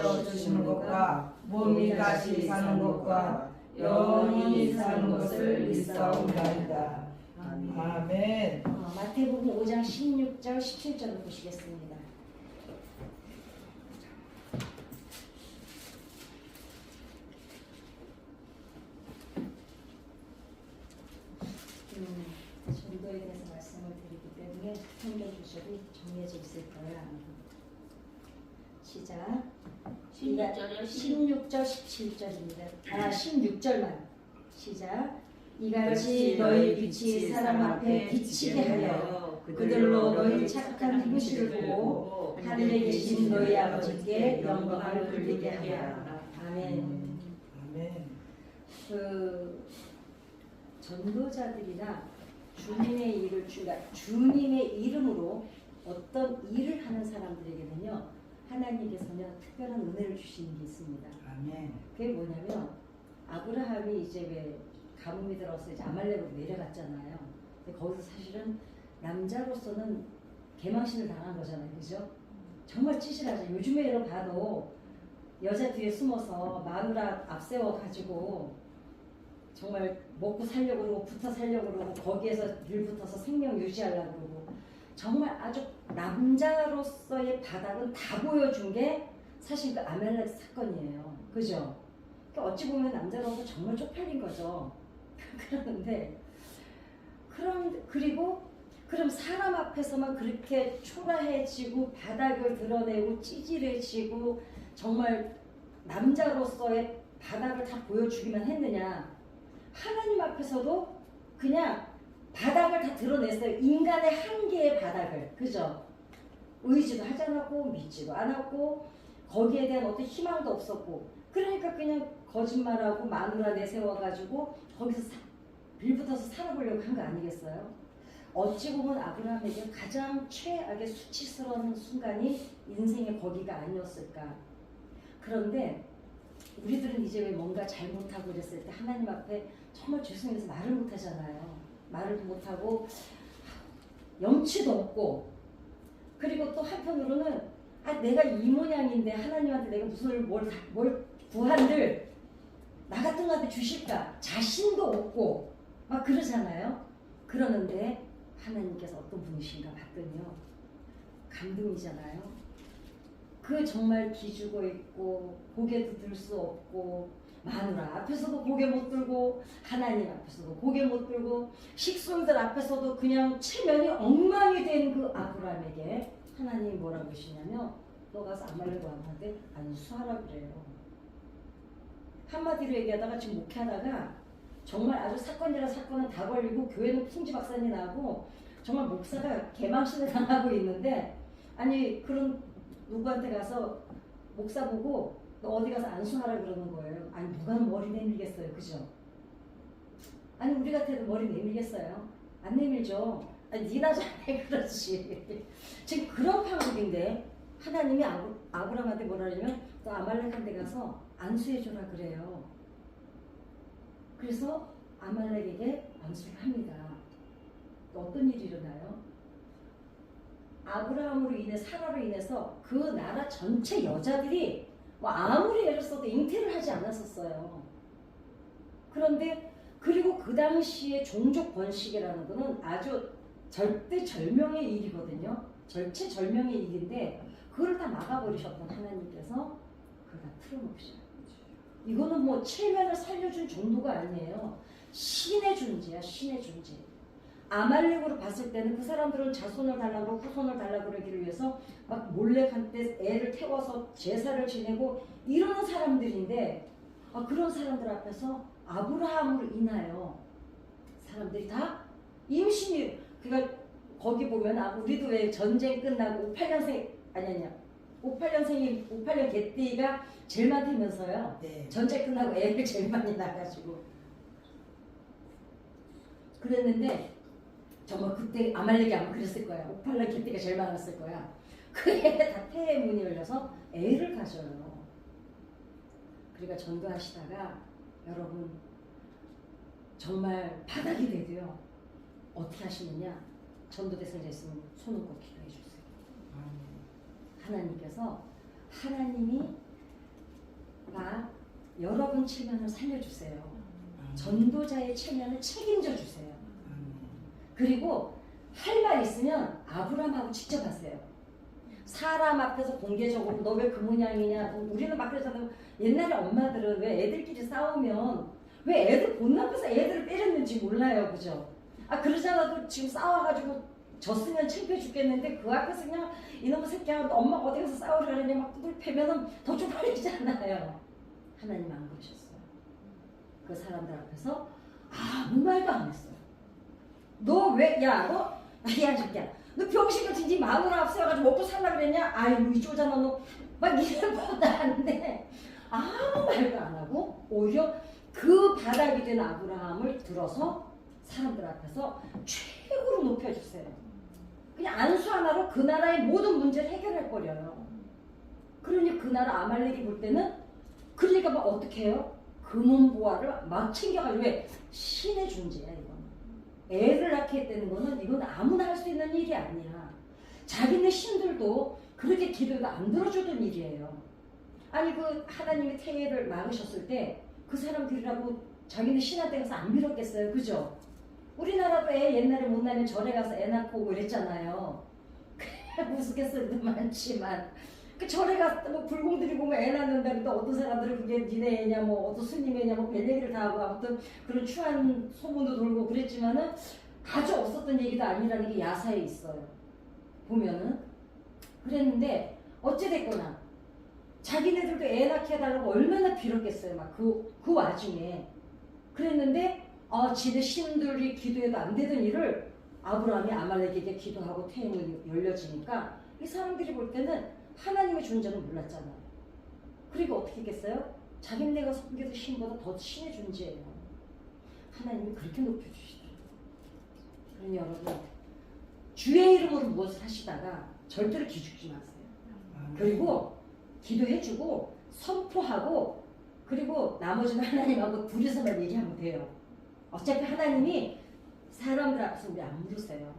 열어주시는 것과 몸이 다시 사는 것과 영원히 사는 것을 믿사옵나이다. 아멘. 마태복음 5장 16절 17절을 보시겠습니다. 전도에 대해서 말씀을 드리기 때문에 성경 구절이 정리해져 있을 거야. 시작. 16절 17절입니다. 16절만 시작. 이같이 너희 빛이 사람 앞에 비치게 하여 그들로 너희 착한 행실을 보고 하늘에 계신 너희 아버지께 영광을 돌리게 하라. 아멘. 아멘. 그 전도자들이나 주님의 일을 주님의 이름으로 어떤 일을 하는 사람들에게는요, 하나님께서는 특별한 은혜를 주시는 게 있습니다. 아멘. 그게 뭐냐면 아브라함이 이제 왜 가뭄이 들어서 이제 아말렉으로 내려갔잖아요. 근데 거기서 사실은 남자로서는 개망신을 당한 거잖아요, 그죠? 정말 찌질하죠. 요즘에로 봐도 여자 뒤에 숨어서 마누라 앞세워 가지고 정말 먹고 살려고 그러고 붙어 살려고 그러고 거기에서 밀붙어서 생명 유지하려고 그러고 정말 아주 남자로서의 바닥은 다 보여준 게 사실 그 아멜렉 사건이에요. 그죠? 그러니까 어찌 보면 남자로서 정말 쪽팔린 거죠. 그러는데 그럼 사람 앞에서만 그렇게 초라해지고 바닥을 드러내고 찌질해지고 정말 남자로서의 바닥을 다 보여주기만 했느냐? 하나님 앞에서도 그냥 바닥을 다 드러냈어요. 인간의 한계의 바닥을. 그죠? 의지도 하지 않았고 믿지도 않았고 거기에 대한 어떤 희망도 없었고 그러니까 그냥 거짓말하고 마누라 내세워가지고 거기서 빌붙어서 살아보려고 한 거 아니겠어요? 어찌 보면 아브라함에게 가장 최악의 수치스러운 순간이 인생의 거기가 아니었을까. 그런데 우리들은 이제 왜 뭔가 잘못하고 그랬을 때 하나님 앞에 정말 죄송해서 말을 못하잖아요. 말을 못하고 염치도 없고 그리고 또 한편으로는 내가 이 모양인데 하나님한테 내가 무슨 뭘 구한들 나 같은 거한테 주실까 자신도 없고 막 그러잖아요. 그러는데 하나님께서 어떤 분이신가 봤더니요, 감동이잖아요. 그 정말 기죽어 있고 고개도 들 수 없고 마누라 앞에서도 고개 못 들고 하나님 앞에서도 고개 못 들고 식솔들 앞에서도 그냥 체면이 엉망이 된 그 아브라함에게 하나님이 뭐라고 하시냐면 너 가서 아말렉 왕한테 안수하라 그래요. 한마디로 얘기하다가 지금 목회하다가 정말 아주 사건이라 사건은 다 걸리고 교회는 풍지박산이 나고 정말 목사가 개망신을 당하고 있는데 아니 그런 누구한테 가서 목사 보고 너 어디 가서 안수하라 그러는 거예요. 아니 누가 머리 내밀겠어요, 그죠? 아니 우리 같아도 머리 내밀겠어요? 안 내밀죠. 아니 니나 잘해 그렇지. 지금 그런 판국인데 하나님이 아브라함한테 뭐라 그러냐면 너 아말렉한테 가서 안수해줘라 그래요. 그래서 아말렉에게 안수를 합니다. 또 어떤 일이 일어나요? 아브라함으로 인해 사라로 인해서 그 나라 전체 여자들이 뭐 아무리 애를 써도 잉태를 하지 않았었어요. 그런데 그리고 그 당시에 종족 번식이라는 거는 아주 절대절명의 일이거든요. 절체절명의 일인데 그걸 다 막아버리셨던 하나님께서 그걸 다 틀어놓으셔요. 이거는 뭐 체면을 살려준 정도가 아니에요. 신의 존재야, 신의 존재. 아말렉으로 봤을 때는 그 사람들은 자손을 달라고 후손을 달라고 그러기를 위해서 막 몰래 한때 애를 태워서 제사를 지내고 이러는 사람들인데 그런 사람들 앞에서 아브라함으로 인하여 사람들이 다 임신이 그러니까 거기 보면 우리도 왜 전쟁 끝나고 58년생 58년 개띠가 제일 많다면서요. 네. 전쟁 끝나고 애를 제일 많이 낳아가지고 그랬는데 정말 그때 아말렉이 아마 그랬을 거야. 58년 개띠가 제일 많았을 거야. 그 애 다 태의 문이 열려서 애를 가져요. 그러니까 전도하시다가 여러분 정말 바닥이 돼도요. 어떻게 하시느냐? 전도대상자 있으면 손을 꼭 기도해 주세요. 하나님께서 하나님이 아브라함 체면을 살려주세요. 전도자의 체면을 책임져 주세요. 그리고 할 말 있으면 아브라함하고 직접 하세요. 사람 앞에서 공개적으로 너 왜 그 모양이냐. 우리는 막 그러잖아요. 옛날에 엄마들은 왜 애들끼리 싸우면 왜 애들 본 앞에서 애들을 때렸는지 몰라요. 그죠? 아 그러잖아도 지금 싸워가지고 졌으면 창피해 죽겠는데 그 앞에서 그냥 이놈의 새끼야 엄마가 어디 가서 싸우려 그러냐 막 두들 패면은 더 쪽팔리잖아요. 하나님 안 그러셨어요. 그 사람들 앞에서 아무 말도 안 했어요. 너 왜 야 너 야 새끼야 너 병신같이 네 마누라 앞세워가지고 먹고 살라 그랬냐? 아이고 이쪽잖아 너 막 이래보다 안돼. 아무 말도 안 하고 오히려 그 바닥이 된 아브라함을 들어서 사람들 앞에서 최고로 높여주세요. 그냥 안수 하나로 그 나라의 모든 문제를 해결할 거려요. 그러니 그 나라 아말렉이 볼 때는 그러니까 막 어떻게 해요? 금은보화를 막 챙겨가지고 왜? 신의 존재야 이건. 애를 낳게 했다는 거는 이건 아무나 할 수 있는 일이 아니야. 자기네 신들도 그렇게 기도가 안 들어주던 일이에요. 아니 그 하나님이 태해를 막으셨을 때 그 사람들이라고 자기네 신한테 가서 안 빌었겠어요. 그죠? 우리나라도 애 옛날에 못 나면 절에 가서 애 낳고 오고 이랬잖아요. 우스갯소리도 많지만 그 절에 가서 뭐 불공 드리고 뭐 애 낳는다는데 어떤 사람들은 그게 니네 애냐 뭐 어떤 스님 애냐 뭐 별 얘기를 다 하고 아무튼 그런 추한 소문도 돌고 그랬지만은 아주 없었던 얘기도 아니라는 게 야사에 있어요. 보면은 그랬는데 어찌됐거나 자기네들도 애 낳게 해달라고 얼마나 빌었겠어요. 막 그 와중에 그랬는데 지네 신들이 기도해도 안 되던 일을 아브라함이 아말렉에게 기도하고 태음이 열려지니까 이 사람들이 볼 때는 하나님의 존재는 몰랐잖아요. 그리고 어떻게 했겠어요? 자기네가 섬기던 신보다 더 신의 존재예요. 하나님이 그렇게 높여주시더라고요. 그러니 여러분 주의 이름으로 무엇을 하시다가 절대로 기죽지 마세요. 그리고 기도해주고 선포하고 그리고 나머지는 하나님하고 둘이서만 얘기하면 돼요. 어차피 하나님이 사람들 앞에서 우리 안 물으세요.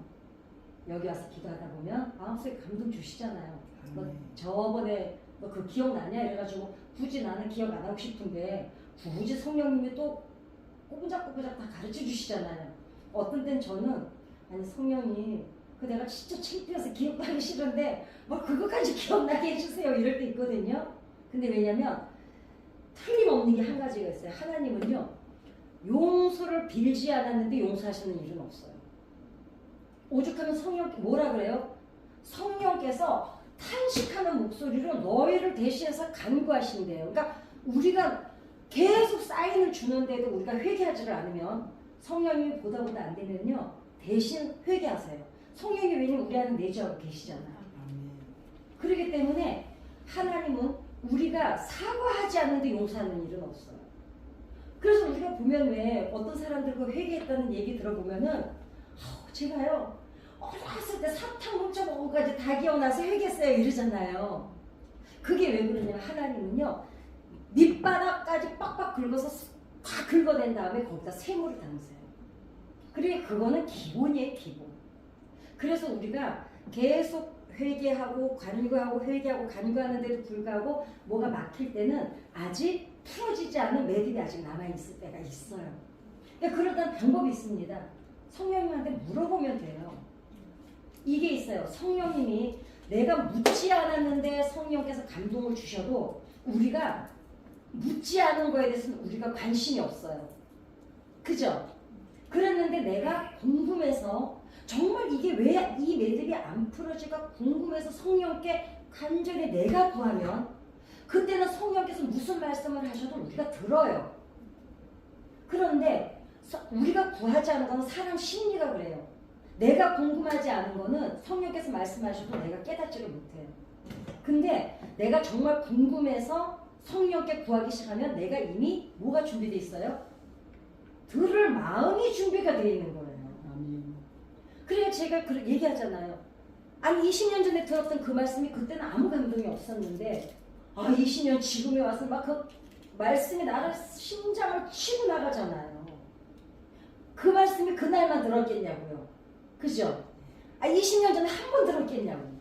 여기 와서 기도하다 보면 마음속에 감동 주시잖아요. 너 저번에 너 그 기억나냐? 이래가지고 굳이 나는 기억 안 하고 싶은데 굳이 성령님이 또 꼬부작꼬부작 다 가르쳐 주시잖아요. 어떤 땐 저는 아니 성령님 그 내가 진짜 창피해서 기억도 하기 싫은데 뭐 그것까지 기억나게 해주세요 이럴 때 있거든요. 근데 왜냐면 틀림없는 게 한 가지가 있어요. 하나님은요 용서를 빌지 않았는데 용서하시는 일은 없어요. 오죽하면 성령 뭐라 그래요? 성령께서 탄식하는 목소리로 너희를 대신해서 간구하신대요. 그러니까 우리가 계속 사인을 주는데도 우리가 회개하지를 않으면 성령님이 보다 안 되면요 대신 회개하세요. 성령이 왜냐면 우리 안에 내주하고 계시잖아요. 그렇기 때문에 하나님은 우리가 사과하지 않는데 용서하는 일은 없어요. 그래서 우리가 보면 왜 어떤 사람들 그 회개했다는 얘기 들어보면은 제가요 어렸을 때 사탕 훔쳐 먹은 것까지 다 기억나서 회개했어요 이러잖아요. 그게 왜 그러냐면 하나님은요 밑바닥까지 빡빡 긁어서 다 긁어낸 다음에 거기다 세모를 담으세요. 그러니까 그거는 기본이에요 기본. 그래서 우리가 계속 회개하고 간구하고 회개하고 간구하는데도 불구하고 뭐가 막힐 때는 아직 풀어지지 않은 매듭이 아직 남아있을 때가 있어요. 그러니까 그럴 땐 방법이 있습니다. 성령님한테 물어보면 돼요. 이게 있어요. 성령님이 내가 묻지 않았는데 성령께서 감동을 주셔도 우리가 묻지 않은 거에 대해서는 우리가 관심이 없어요. 그죠? 그랬는데 내가 궁금해서 정말 이게 왜 이 매듭이 안 풀어질까 궁금해서 성령께 간절히 내가 구하면 그때는 성령께서 무슨 말씀을 하셔도 우리가 들어요. 그런데 우리가 구하지 않은 건 사람 심리가 그래요. 내가 궁금하지 않은 거는 성령께서 말씀하셔도 내가 깨닫지를 못해요. 근데 내가 정말 궁금해서 성령께 구하기 시작하면 내가 이미 뭐가 준비되어 있어요? 들을 마음이 준비가 되어 있는 거예요. 그래야 제가 얘기하잖아요. 아니 20년 전에 들었던 그 말씀이 그때는 아무 감동이 없었는데 20년 지금에 와서 막 그 말씀이 나를 심장을 치고 나가잖아요. 그 말씀이 그날만 들었겠냐고요. 그죠? 20년 전에 한 번 들었겠냐고요.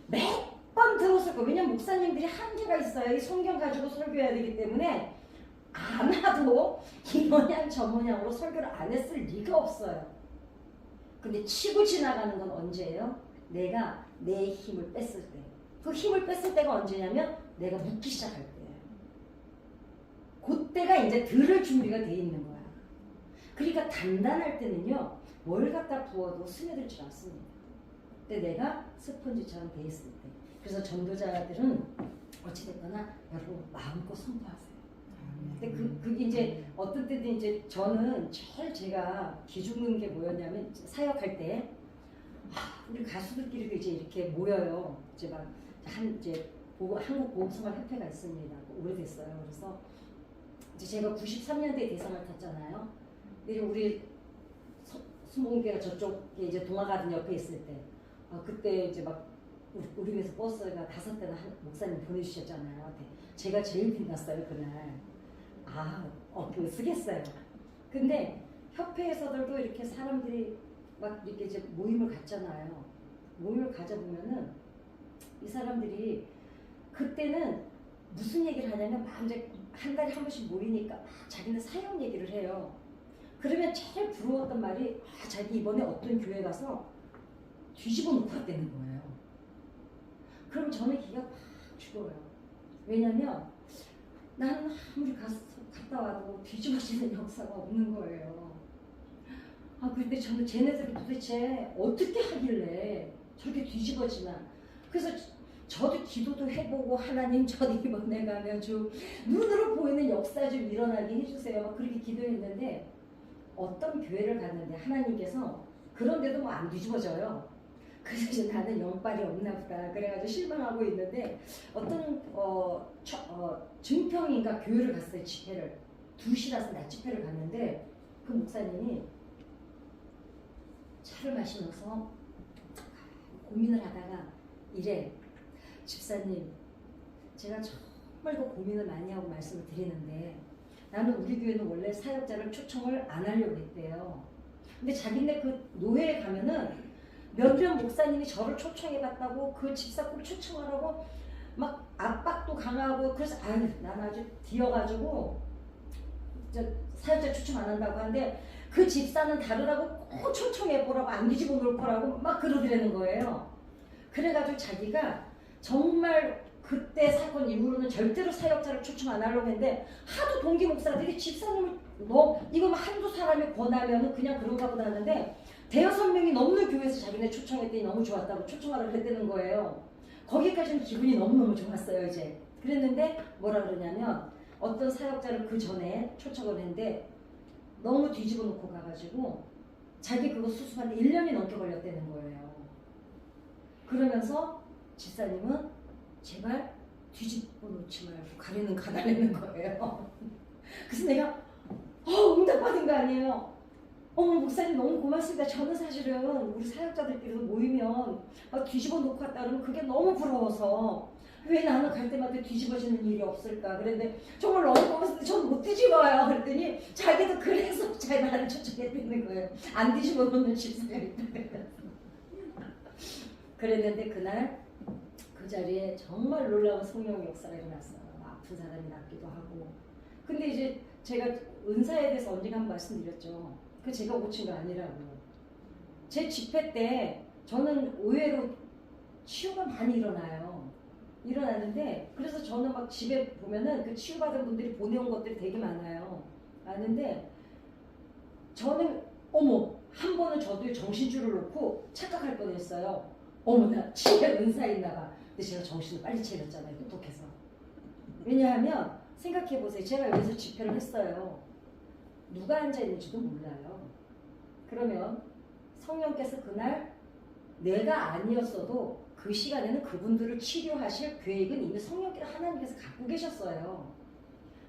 몇 번 들었을 거예요. 왜냐면 목사님들이 한계가 있어요. 이 성경 가지고 설교해야 되기 때문에 안 하도 이 모양 저 모양으로 설교를 안 했을 리가 없어요. 근데 치고 지나가는 건 언제예요? 내가 내 힘을 뺐을 때. 그 힘을 뺐을 때가 언제냐면 내가 묻기 시작할 때예요. 그때가 이제 들을 준비가 돼 있는 거야. 그러니까 단단할 때는요, 뭘 갖다 부어도 스며들 줄 않습니다. 근데 내가 스펀지처럼 돼 있을 때. 그래서 전도자들은 어찌됐거나 여러분 마음껏 선포하세요. 근데 그게 이제 어떤 때는 이제 저는 제일 제가 기죽는 게 뭐였냐면 사역할 때 우리 가수들끼리도 이제 이렇게 모여요. 이제 막 이제 한국 보험생활협회가 있습니다. 오래됐어요. 그래서 이제 제가 93년도에 대상을 탔잖아요. 근데 우리 순봉교가 저쪽에 이제 동화가든 옆에 있을 때 그때 이제 막 우리 회사 버스가 5대나 목사님 보내주셨잖아요. 제가 제일 빛났어요 그날. 그 쓰겠어요. 근데 협회에서들도 이렇게 사람들이 막 이렇게 이제 모임을 갖잖아요. 모임을 가져보면은 이 사람들이 그때는 무슨 얘기를 하냐면 막 이제 한 달에 한 번씩 모이니까 막 자기는 사역 얘기를 해요. 그러면 제일 부러웠던 말이 자기 이번에 어떤 교회 가서 뒤집어 놓고 왔다는 거예요. 그럼 저는 기가 팍 죽어요. 왜냐면 나는 아무리 갔다 와도 뒤집어지는 역사가 없는 거예요. 근데 저는 쟤네들이 도대체 어떻게 하길래 저렇게 뒤집어지나. 그래서 저도 기도도 해보고 하나님 저도 이번에 가면 좀 눈으로 보이는 역사 좀 일어나게 해주세요. 막 그렇게 기도했는데 어떤 교회를 갔는데 하나님께서 그런데도 뭐 안 뒤집어져요. 그래서 이제 나는 영빨이 없나 보다 그래가지고 실망하고 있는데 어떤 증평인가 교회를 갔어요. 집회를 2시라서 낮 집회를 갔는데 그 목사님이 차를 마시면서 고민을 하다가 이래, 집사님 제가 정말 그 고민을 많이 하고 말씀을 드리는데 나는 우리 교회는 원래 사역자를 초청을 안 하려고 했대요. 근데 자기네 그 노회에 가면은 몇몇 목사님이 저를 초청해봤다고 그 집사 꼭 초청하라고 막 압박도 강하고 그래서 난 아주 뒤어가지고 사역자 초청 안 한다고 하는데 그 집사는 다르다고 꼭 초청해보라고 안 뒤집어 놓을 거라고 막 그러더라는 거예요. 그래가지고 자기가 정말 그때 사건 이후로는 절대로 사역자를 초청 안 하려고 했는데 하도 동기 목사들이 집사님을 이거 한두 사람이 권하면 그냥 그런가 보다 하는데 5-6명이 넘는 교회에서 자기네 초청했더니 너무 좋았다고 초청하라고 했다는 거예요. 거기까지는 기분이 너무너무 좋았어요. 이제 그랬는데 뭐라 그러냐면 어떤 사역자를 그 전에 초청을 했는데 너무 뒤집어 놓고 가가지고 자기 그거 수습하는데 1년이 넘게 걸렸다는 거예요. 그러면서 집사님은 제발 뒤집어 놓지 말고 가려는 가달라는 거예요. 그래서 내가 응답받은 거 아니에요. 목사님 너무 고맙습니다. 저는 사실은 우리 사역자들끼리도 모이면 뒤집어 놓고 왔다 그러면 그게 너무 부러워서 왜 나는 갈 때마다 뒤집어지는 일이 없을까 그랬는데 정말 너무 고맙습니다. 저는 못 뒤집어요. 그랬더니 자기도 그래서 잘 나를 초청했다는 거예요. 안 뒤집어 놓는 집사가 있다. 그랬는데 그날 그 자리에 정말 놀라운 성령 역사가 일어났어요. 아픈 사람이 낫기도 하고. 근데 이제 제가 은사에 대해서 언젠가 한번 말씀드렸죠. 그 제가 고친 거 아니라고. 제 집회 때 저는 의외로 치유가 많이 일어나는데 그래서 저는 막 집에 보면은 그 치유받은 분들이 보내온 것들이 되게 많아요. 많은데 저는 한 번은 저도 정신줄을 놓고 착각할 뻔했어요. 나 치유에 은사 있나 봐. 근데 제가 정신을 빨리 차렸잖아요. 똑똑해서. 왜냐하면 생각해보세요. 제가 여기서 집회를 했어요. 누가 앉아있는지도 몰라요. 그러면 성령께서 그날 내가 아니었어도 그 시간에는 그분들을 치료하실 계획은 이미 성령께서 하나님께서 갖고 계셨어요.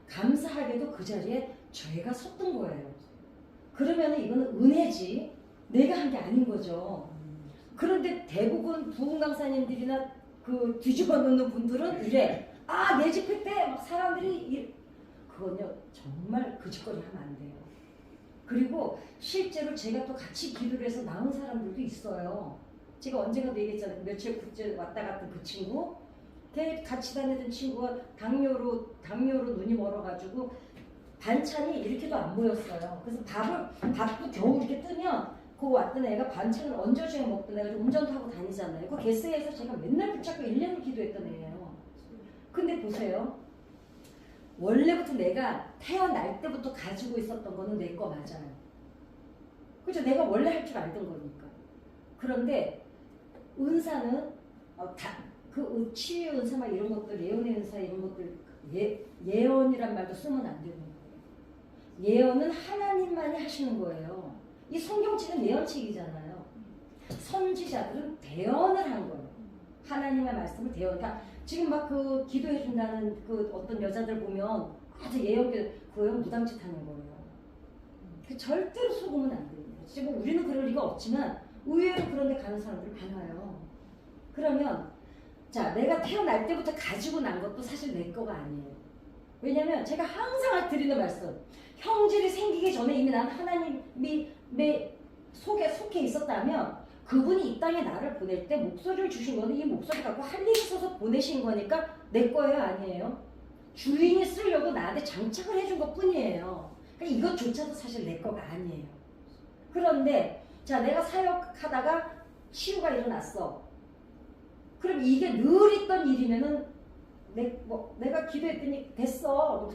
감사하게도 그 자리에 저희가 섰던 거예요. 그러면 이거는 은혜지 내가 한 게 아닌 거죠. 그런데 대부분 부흥 강사님들이나 그 뒤집어 놓는 분들은 이래. 내 집회 때 막 사람들이 그건요 정말 그 짓거리 하면 안 돼요. 그리고 실제로 제가 또 같이 기도를 해서 나은 사람들도 있어요. 제가 언젠가도 얘기했잖아요. 며칠 국제 왔다 갔던 그 친구, 같이 다니던 친구가 당뇨로 눈이 멀어가지고 반찬이 이렇게도 안 보였어요. 그래서 밥도 겨우 이렇게 뜨면 그 왔던 애가 반찬을 얹어줘야 먹던 애가 운전도 하고 다니잖아요. 그 게스트에서 제가 맨날 붙잡고 1년을 기도했던 애예요. 근데 보세요. 원래부터 내가 태어날 때부터 가지고 있었던 거는 내 거 맞아요. 그죠? 내가 원래 할 줄 알던 거니까. 그런데 은사는 그 치유의 은사 막 이런 것들, 예언의 은사 이런 것들 예언이란 말도 쓰면 안 되는 거예요. 예언은 하나님만이 하시는 거예요. 이 성경책은 예언책이잖아요. 선지자들은 대언을 한 거예요. 하나님의 말씀을 대언. 그러니까 지금 막 그 기도해 준다는 그 어떤 여자들 보면 아주 그거 무당짓 하는 거예요. 절대로 속으면 안 됩니다. 지금 우리는 그럴 리가 없지만 의외로 그런 데 가는 사람들이 많아요. 그러면 자, 내가 태어날 때부터 가지고 난 것도 사실 내 거가 아니에요. 왜냐면 제가 항상 드리는 말씀, 형질이 생기기 전에 이미 난 하나님이 내 속에 속해 있었다면 그분이 이 땅에 나를 보낼 때 목소리를 주신 거는 이 목소리 갖고 할 일이 있어서 보내신 거니까 내 거예요, 아니에요? 주인이 쓰려고 나한테 장착을 해준 것 뿐이에요. 그러니까 이것조차도 사실 내 거가 아니에요. 그런데 자, 내가 사역하다가 치유가 일어났어. 그럼 이게 늘 있던 일이면은 내가 기도했더니 됐어.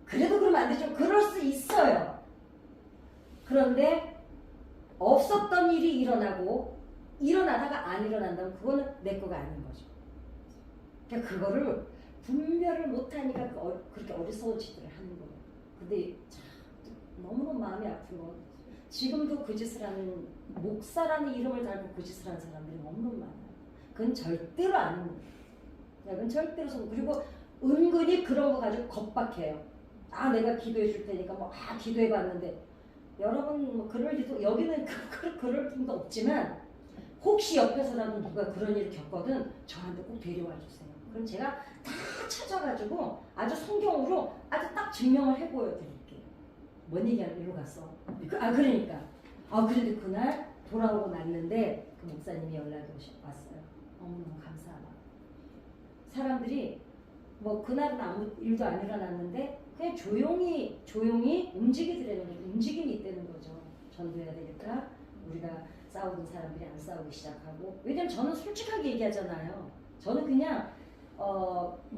그래도 그러면 안 되죠. 그럴 수 있어요. 그런데 없었던 일이 일어나다가 안 일어난다면 그거는 내 거가 아닌 거죠. 그러니까 그거를 분별을 못하니까 그렇게 어리석은 짓들을 하는 거예요. 근데 참 너무너무 마음이 아픈 건 지금도 그 짓을 하는 목사라는 이름을 달고 그 짓을 하는 사람들이 너무너무 많아요. 그건 절대로 안 합니다. 그건 절대로 그리고 은근히 그런 거 가지고 겁박해요. 내가 기도해 줄 테니까 기도해 봤는데 여러분 그럴 리도 여기는 그럴 틈도 없지만 혹시 옆에서라도 누가 그런 일을 겪거든 저한테 꼭 데려와 주세요. 그럼 제가 다 찾아가지고 아주 성경으로 아주 딱 증명을 해 보여드릴게요. 뭔 얘기하려고 갔어? 그러니까 그런데 그날 돌아오고 났는데 그 목사님이 연락이 왔어요. 너무너무 감사하다. 사람들이 그날은 아무 일도 안 일어났는데 그냥 조용히 움직임이 있다는 거죠. 전도해야 되겠다. 우리가 싸우는 사람들이 안 싸우기 시작하고. 왜냐면 저는 솔직하게 얘기하잖아요. 저는 그냥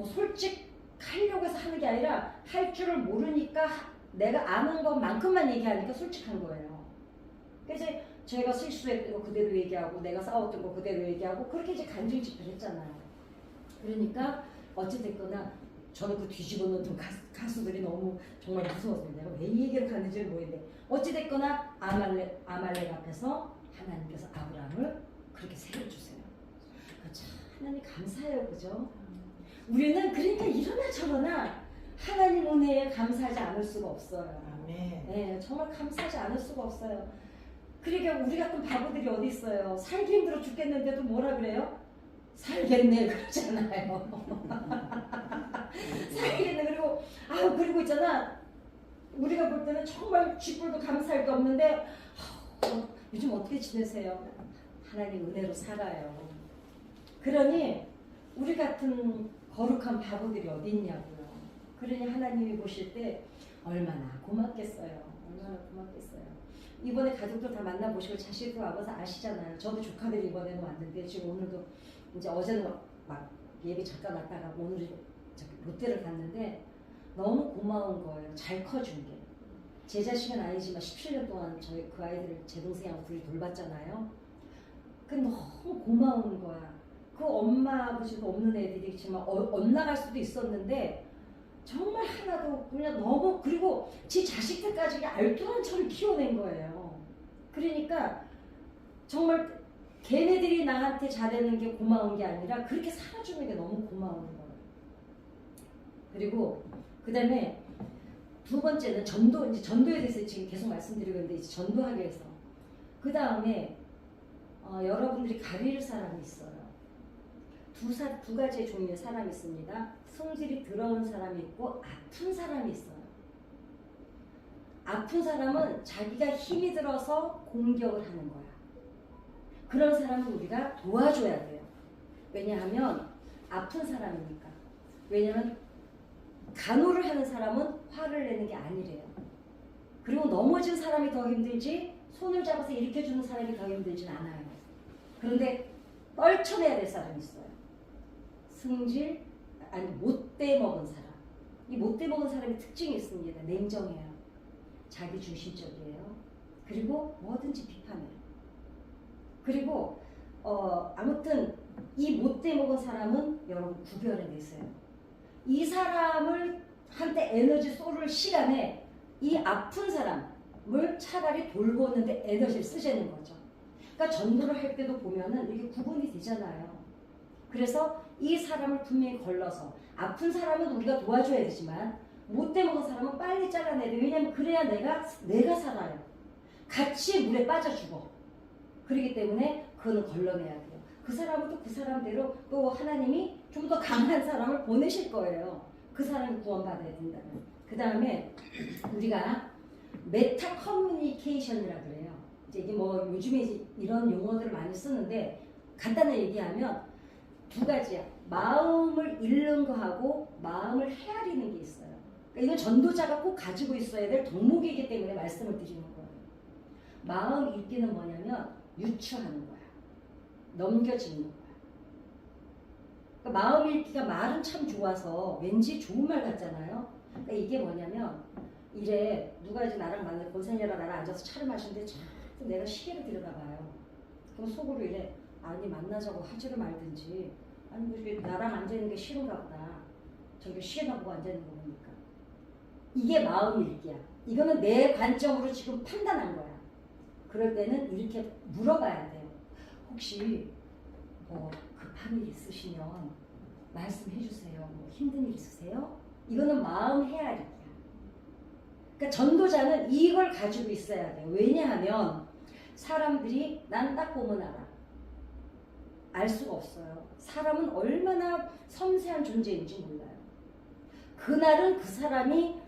솔직하려고 해서 하는 게 아니라 할 줄을 모르니까 내가 아는 것만큼만 얘기하니까 솔직한 거예요. 그래서 제가 실수했던 거 그대로 얘기하고 내가 싸웠던 거 그대로 얘기하고 그렇게 이제 간증집회를 했잖아요. 그러니까 어찌됐거나 저는 그 뒤집어 놓던 가수들이 너무 정말 무서웠어요. 내가 왜 이 얘기를 가는지 모르겠는데 어찌됐거나 아말렉 앞에서 하나님께서 아브라함을 그렇게 세워주세요. 참 하나님 감사해요. 그죠? 우리는 그러니까 이러나 저러나 하나님 은혜에 감사하지 않을 수가 없어요. 아멘. 네, 정말 감사하지 않을 수가 없어요. 그러니까 우리 같은 바보들이 어디 있어요. 살기 힘들어 죽겠는데도 뭐라 그래요? 살겠네 그러잖아요. 살겠네. 그리고 있잖아. 우리가 볼 때는 정말 쥐뿔도 감사할 게 없는데 요즘 어떻게 지내세요? 하나님 은혜로 살아요. 그러니 우리 같은 거룩한 바보들이 어디 있냐고요. 그러니 하나님이 보실 때 얼마나 고맙겠어요. 얼마나 고맙겠어요. 이번에 가족들 다 만나보시고 자식들 와봐서 아시잖아요. 저도 조카들이 이번에는 왔는데 지금 오늘도 이제 어제는 막 예배 잠깐 왔다가 오늘은 롯데를 갔는데 너무 고마운 거예요. 잘 커준 게. 제 자식은 아니지만 17년 동안 저희 그 아이들을 제 동생하고 둘이 돌봤잖아요. 그 너무 고마운 거야. 그 엄마 아버지도 없는 애들이 정말 엇나갈 수도 있었는데 정말 하나도 그냥 너무 그리고 지 자식들까지 알뜰한 처를 키워낸 거예요. 그러니까 정말 걔네들이 나한테 잘하는 게 고마운 게 아니라 그렇게 살아주는 게 너무 고마운 거예요. 그리고 그 다음에 두 번째는 이제 전도에 대해서 지금 계속 말씀드리고 있는데 이제 전도하기 위해서 그 다음에 여러분들이 가릴 사람이 있어요. 두 가지의 종류의 사람이 있습니다. 성질이 더러운 사람이 있고 아픈 사람이 있어요. 아픈 사람은 자기가 힘이 들어서 공격을 하는 거야. 그런 사람은 우리가 도와줘야 돼요. 왜냐하면 아픈 사람이니까. 왜냐하면 간호를 하는 사람은 화를 내는 게 아니래요. 그리고 넘어진 사람이 더 힘들지 손을 잡아서 일으켜주는 사람이 더 힘들진 않아요. 그런데 떨쳐내야 될 사람이 있어요. 승질, 아니 못돼 먹은 사람. 이 못돼 먹은 사람의 특징이 있습니다. 냉정해요. 자기중심적이에요. 그리고 뭐든지 비판해요. 그리고 아무튼 이 못돼 먹은 사람은 여러분 구별해내세요. 이 사람을 한테 에너지 쏠 시간에 이 아픈 사람을 차라리 돌보는데 에너지를 쓰시는 거죠. 그러니까 전도를 할 때도 보면은 이게 구분이 되잖아요. 그래서 이 사람을 분명히 걸러서 아픈 사람은 우리가 도와줘야 되지만 못돼 먹은 사람은 빨리 잘라내야 돼. 왜냐면 그래야 내가 살아요. 같이 물에 빠져 죽어. 그렇기 때문에 그거는 걸러내야 돼요. 그 사람은 또 그 사람대로 또 하나님이 좀 더 강한 사람을 보내실 거예요. 그 사람이 구원받아야 된다면. 그 다음에 우리가 메타 커뮤니케이션이라 그래요. 이제 이게 뭐 요즘에 이런 용어들을 많이 쓰는데 간단하게 얘기하면 두 가지야. 마음을 잃는 거하고 마음을 헤아리는 게 있어요. 그러니까 이건 전도자가 꼭 가지고 있어야 될 덕목이기 때문에 말씀을 드리는 거예요. 마음 읽기는 뭐냐면 유추하는 거야. 넘겨지는 거야. 그러니까 마음 읽기가 말은 참 좋아서 왠지 좋은 말 같잖아요. 그러니까 이게 뭐냐면 이래 누가 이제 나랑 만나 권사님이랑 나랑 앉아서 차를 마시는데 자꾸 내가 시계를 들여다봐요. 그럼 속으로 이래 아니 만나자고 하지를 말든지 아니 뭐 나랑 앉아있는 게 싫은가 보다. 저기 시계나 보고 앉아있는 거 보니까. 이게 마음 읽기야. 이거는 내 관점으로 지금 판단한 거야. 그럴 때는 이렇게 물어봐야 돼요. 혹시 뭐 급한 일 있으시면 말씀해 주세요. 뭐 힘든 일 있으세요? 이거는 마음 헤아리기야. 그러니까 전도자는 이걸 가지고 있어야 돼요. 왜냐하면 사람들이 난 딱 보면 알아. 알 수가 없어요. 사람은 얼마나 섬세한 존재인지 몰라요. 그날은 그 사람이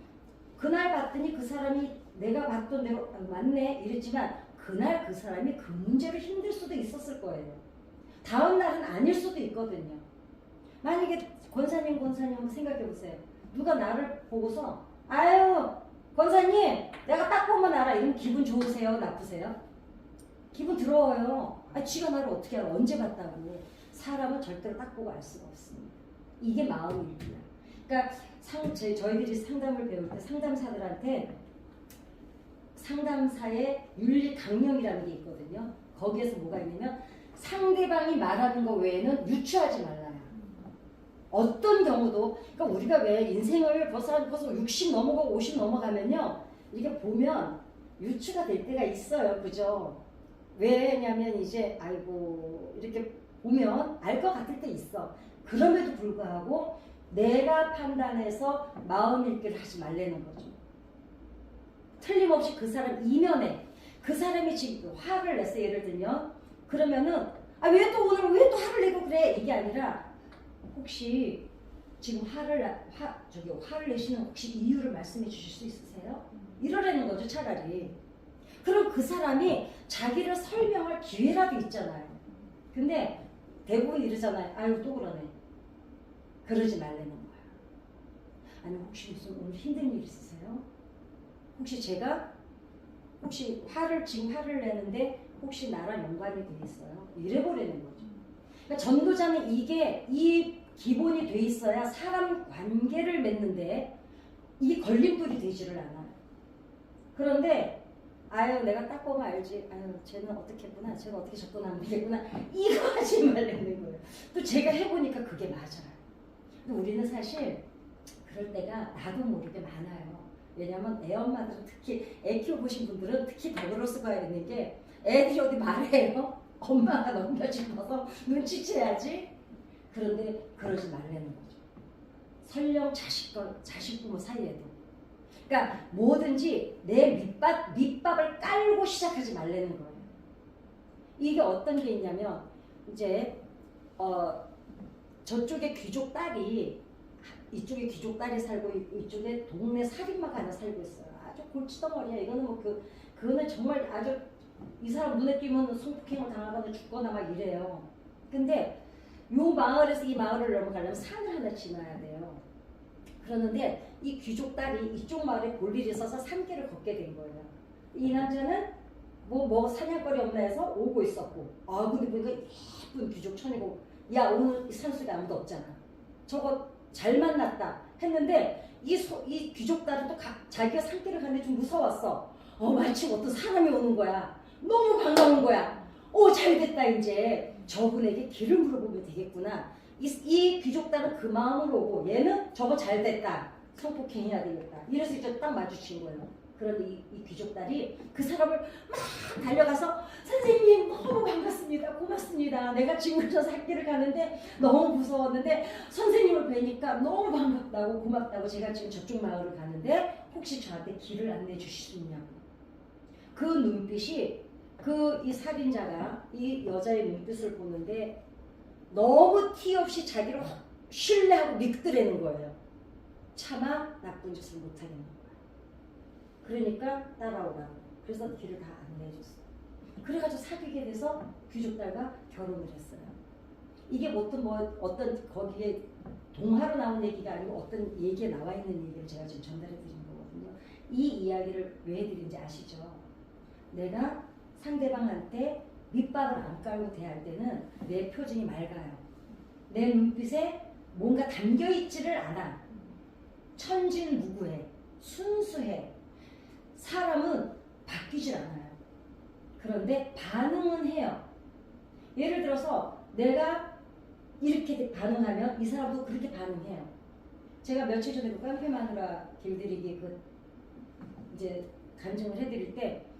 그날 봤더니 그 사람이 내가 봤던 대로 맞네 이랬지만 그날 그 사람이 그 문제로 힘들 수도 있었을 거예요. 다음 날은 아닐 수도 있거든요. 만약에 권사님 한번 생각해 보세요. 누가 나를 보고서 아유 권사님 내가 딱 보면 알아 이러면 기분 좋으세요? 나쁘세요? 기분 더러워요. 아 지가 나를 어떻게 알아? 언제 봤다고. 사람은 절대로 딱 보고 알 수가 없습니다. 이게 마음입니다. 그러니까 저희들이 상담을 배울 때 상담사들한테 상담사의 윤리 강령이라는 게 있거든요. 거기에서 뭐가 있냐면 상대방이 말하는 거 외에는 유추하지 말라요. 어떤 경우도 그러니까 우리가 왜 인생을 벌써 60 넘어가고 50 넘어가면요. 이게 보면 유추가 될 때가 있어요. 그죠? 왜냐면 이제 아이고 이렇게 보면 알 것 같을 때 있어. 그럼에도 불구하고 내가 판단해서 마음 읽기를 하지 말라는 거죠. 틀림없이 그 사람 이면에 그 사람이 지금 화를 냈어 예를 들면 그러면은 아 왜 또 오늘 왜 또 화를 내고 그래 이게 아니라 혹시 지금 화를 내시는 혹시 이유를 말씀해 주실 수 있으세요? 이러라는 거죠 차라리. 그럼 그 사람이 자기를 설명할 기회라도 있잖아요. 근데 대부분 이러잖아요. 아유 또 그러네. 그러지 말라는 거야. 아니 혹시 무슨 오늘 힘든 일 있으세요? 혹시 제가 지금 화를 내는데 혹시 나랑 연관이 돼 있어요? 이래버리는 거죠. 그러니까 전도자는 이 기본이 돼 있어야 사람 관계를 맺는데 이 걸림돌이 되지를 않아요. 그런데 아유 내가 딱 보면 알지. 아유 쟤는 어떻게 했구나. 쟤가 어떻게 접근하면 되겠구나. 이거 하지 말라는 거예요. 또 제가 해보니까 그게 맞아요. 근데 우리는 사실 그럴 때가 나도 모르게 많아요. 왜냐면 애 엄마들은 특히 애 키워보신 분들은 특히 더 그럴 수가 있는 게 애들이 어디 말해요? 엄마가 넘겨짚어서 눈치채야지. 그런데 그러지 말라는 거죠. 설령 자식 부모 사이에도. 그러니까 뭐든지 내 밑밥을 깔고 시작하지 말라는 거예요. 이게 어떤 게 있냐면 이제 저쪽에 귀족 딸이 이쪽에 귀족 딸이 살고 이쪽에 동네 살인마가 하나 살고 있어요. 아주 골치덩어리야. 이거는 뭐 그거는 정말 아주 이 사람 눈에 띄면 성폭행을 당하거나 죽거나 막 이래요. 근데 요 마을에서 이 마을을 넘어가려면 산을 하나 지나야 돼요. 그러는데 이 귀족 딸이 이쪽 마을에 볼 일이 있어서 산길을 걷게 된 거예요. 이 남자는 뭐 사냥거리 없나 해서 오고 있었고, 근데 보니까 예쁜 귀족 처녀고, 야 오늘 이 산속에 아무도 없잖아. 저거 잘 만났다 했는데 이 귀족 딸은 또 자기가 산길을 가는데 좀 무서웠어. 마침 어떤 사람이 오는 거야. 너무 반가운 거야. 잘됐다 이제 저분에게 길을 물어보면 되겠구나. 이 귀족 딸은 그 마음으로 오고 얘는 저거 잘됐다. 성폭행해야 되겠다. 이래서 이제 딱 마주친 거예요. 그런데 이 귀족 딸이 그 사람을 막 달려가서 선생님 너무 반갑습니다. 고맙습니다. 내가 지금 저 산길을 가는데 너무 무서웠는데 선생님을 뵈니까 너무 반갑다고 고맙다고 제가 지금 저쪽 마을을 가는데 혹시 저한테 길을 안내해 주실 수 있냐고. 그 눈빛이 이 살인자가 이 여자의 눈빛을 보는데 너무 티 없이 자기를 신뢰하고 믿더라는 거예요. 차마 나쁜 짓을 못하겠는 거야. 그러니까 따라오라고. 그래서 길을 다 안내해줬어. 그래가지고 사귀게 돼서 귀족딸과 결혼을 했어요. 이게 어떤 거기에 동화로 나온 얘기가 아니고 어떤 얘기에 나와 있는 얘기를 제가 지금 전달해 드린 거거든요. 이 이야기를 왜 해드린지 아시죠? 내가 상대방한테 밑밥을 안 깔고 대할 때는 내 표정이 맑아요. 내 눈빛에 뭔가 담겨있지를 않아. 천진무구해. 순수해. 사람은 바뀌질 않아요. 그런데 반응은 해요. 예를 들어서 내가 이렇게 반응하면 이 사람도 그렇게 반응해요. 제가 며칠 전에 깡패 마누라 길들이기 이제 간증을 해드릴 때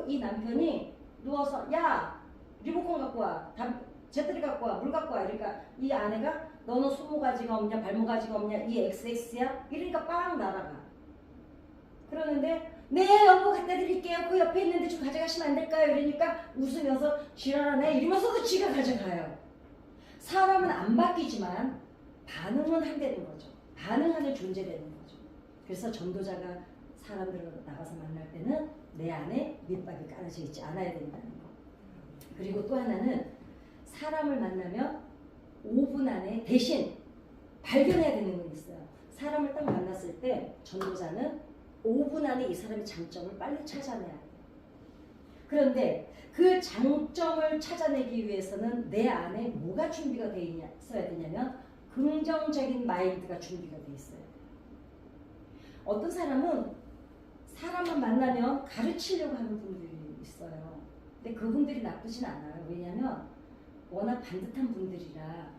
이 남편이 누워서 야 리모컨 갖고 와, 재떨이 갖고 와, 물 갖고 와. 이러니까 이 아내가 너는 손모가지가 없냐 발모가지가 없냐 이 XX야? 이러니까 빵 날아가. 그러는데 네 여보 갖다 드릴게요. 그 옆에 있는데 좀 가져가시면 안 될까요? 이러니까 웃으면서 지랄하네 이러면서도 지가 가져가요. 사람은 안 바뀌지만 반응은 한다는 거죠. 반응하는 존재라는 거죠. 그래서 전도자가 사람들을 나가서 만날 때는 내 안에 밑밥이 깔아져 있지 않아야 된다는 거. 그리고 또 하나는 사람을 만나면 5분 안에 대신 발견해야 되는 건 있어요. 사람을 딱 만났을 때 전도자는 5분 안에 이 사람의 장점을 빨리 찾아내야 돼요. 그런데 그 장점을 찾아내기 위해서는 내 안에 뭐가 준비가 되어 있어야 되냐면 긍정적인 마인드가 준비가 되어 있어요. 어떤 사람은 사람을 만나면 가르치려고 하는 분들이 있어요. 근데 그분들이 나쁘진 않아요. 왜냐하면 워낙 반듯한 분들이라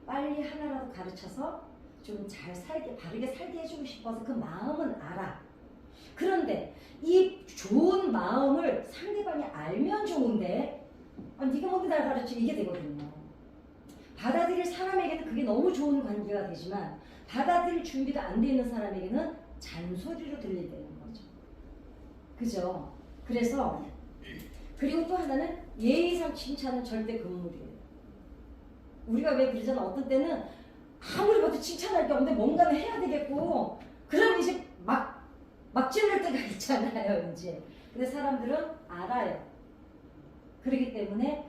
빨리 하나라도 가르쳐서 좀 잘 살게, 바르게 살게 해주고 싶어서 그 마음은 알아. 그런데 이 좋은 마음을 상대방이 알면 좋은데 네가 뭔데 날 가르쳐 이게 되거든요. 받아들일 사람에게는 그게 너무 좋은 관계가 되지만 받아들일 준비가 안 돼 있는 사람에게는 잔소리로 들리는 거죠. 그죠? 그래서 그리고 또 하나는 예의상 칭찬은 절대 금물이에요. 우리가 왜 그러잖아. 어떤 때는 아무리 봐도 칭찬할 게 없는데 뭔가는 해야 되겠고 그럼 이제 막 찔릴 때가 있잖아요. 이제. 근데 사람들은 알아요. 그렇기 때문에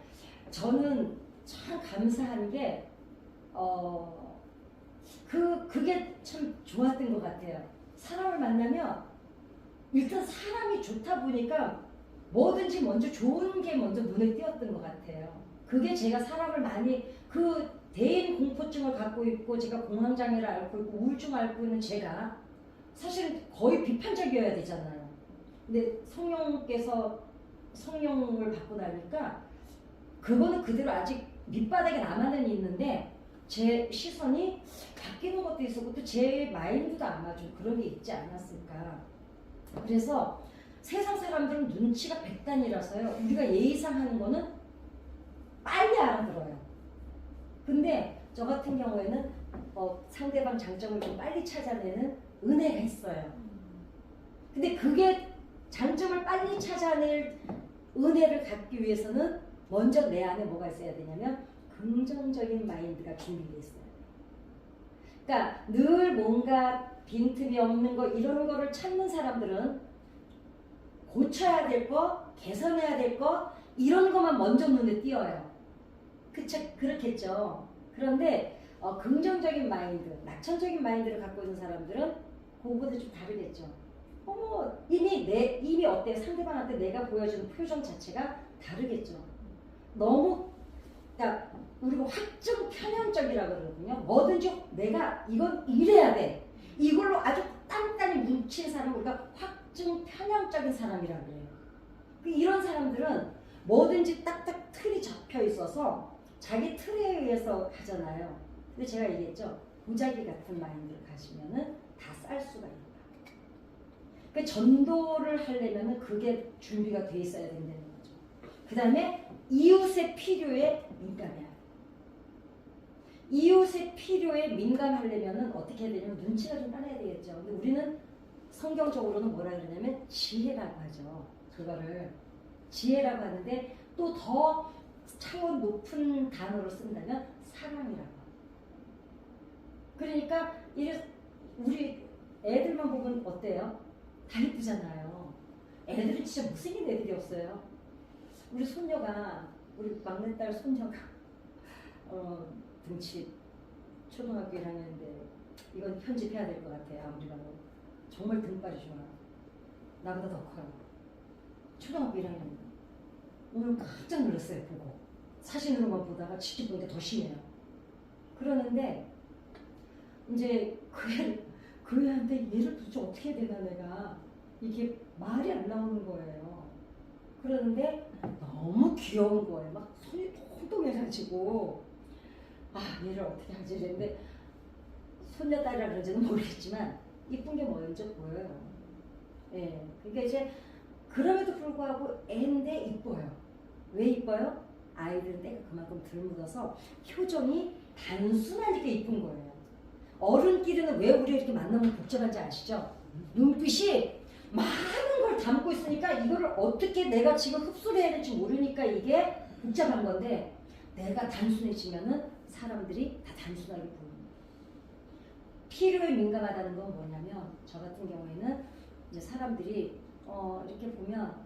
저는 참 감사한 게 그게 참 좋았던 것 같아요. 사람을 만나면 일단 사람이 좋다 보니까 뭐든지 먼저 좋은 게 먼저 눈에 띄었던 것 같아요. 그게 제가 사람을 많이 대인 공포증을 갖고 있고 제가 공황장애를 앓고 있고 우울증을 앓고 있는 제가 사실은 거의 비판적이어야 되잖아요. 근데 성령께서 성령을 받고 나니까 그거는 그대로 아직 밑바닥에 남아는 있는데 제 시선이 바뀌는 것도 있었고 또 제 마인드도 아마 좀 그런 게 있지 않았을까. 그래서 세상 사람들은 눈치가 백단이라서요. 우리가 예의상 하는 거는 빨리 알아들어요. 근데 저 같은 경우에는 상대방 장점을 좀 빨리 찾아내는 은혜가 있어요. 근데 그게 장점을 빨리 찾아낼 은혜를 갖기 위해서는 먼저 내 안에 뭐가 있어야 되냐면 긍정적인 마인드가 준비되어 있어요. 그러니까 늘 뭔가 빈틈이 없는 거 이런 거를 찾는 사람들은 고쳐야 될 거, 개선해야 될 거 이런 것만 먼저 눈에 띄어요. 그렇겠죠. 그런데 긍정적인 마인드, 낙천적인 마인드를 갖고 있는 사람들은 그거보다 좀 다르겠죠. 이미 어때요? 상대방한테 내가 보여주는 표정 자체가 다르겠죠. 너무, 그러니까 우리가 확증 편향적이라고 그러거든요. 뭐든지 내가 이건 이래야 돼. 이걸로 아주 단단히 뭉친 사람을 우리가 확증 편향적인 사람이라고 그래요. 이런 사람들은 뭐든지 딱딱 틀이 잡혀 있어서 자기 틀에 의해서 하잖아요. 근데 제가 얘기했죠. 보자기 같은 마인드를 가지면은 다 쌀 수가 있다. 그 전도를 하려면은 그게 준비가 돼 있어야 된다는 거죠. 그 다음에 이웃의 필요에 민감해야 돼. 이웃의 필요에 민감하려면은 어떻게 해야 되냐면 눈치가 좀 따라야 되겠죠. 근데 우리는 성경적으로는 뭐라 그러냐면 지혜라고 하죠. 그거를 지혜라고 하는데 또 더 차원 높은 단어로 쓴다면 사랑이라고. 그러니까 우리 애들만 보면 어때요? 다 이쁘잖아요. 애들은 진짜 못생긴 애들이 없어요. 우리 손녀가, 우리 막내딸 손녀가 등치 초등학교 1학년인데 이건 편집해야 될 것 같아요. 아무리 봐도 정말 등발이 좋아. 나보다 더 커요. 초등학교 1학년. 오늘 깜짝 놀랐어요. 보고 사진으로만 보다가 직접 보니까 더 심해요. 그러는데 이제 그 애한테 얘를 도대체 어떻게 해야 되나 내가 이게 말이 안 나오는 거예요. 그러는데 너무 귀여운 거예요. 막 손이 통통해가지고 얘를 어떻게 하지 이랬는데 손녀딸이라 그런지는 모르겠지만 이쁜 게 먼저 보여요. 예, 그러니까 이제 그럼에도 불구하고 애인데 이뻐요. 왜 이뻐요? 아이들은 때가 그만큼 덜 묻어서 표정이 단순하니까 이쁜 거예요. 어른끼리는 왜 우리가 이렇게 만나면 복잡한지 아시죠? 눈빛이 많은 걸 담고 있으니까 이거를 어떻게 내가 지금 흡수를 해야 될지 모르니까 이게 복잡한 건데 내가 단순해지면은 사람들이 다 단순하게 보입니다. 필요에 민감하다는 건 뭐냐면 저 같은 경우에는 이제 사람들이 이렇게 보면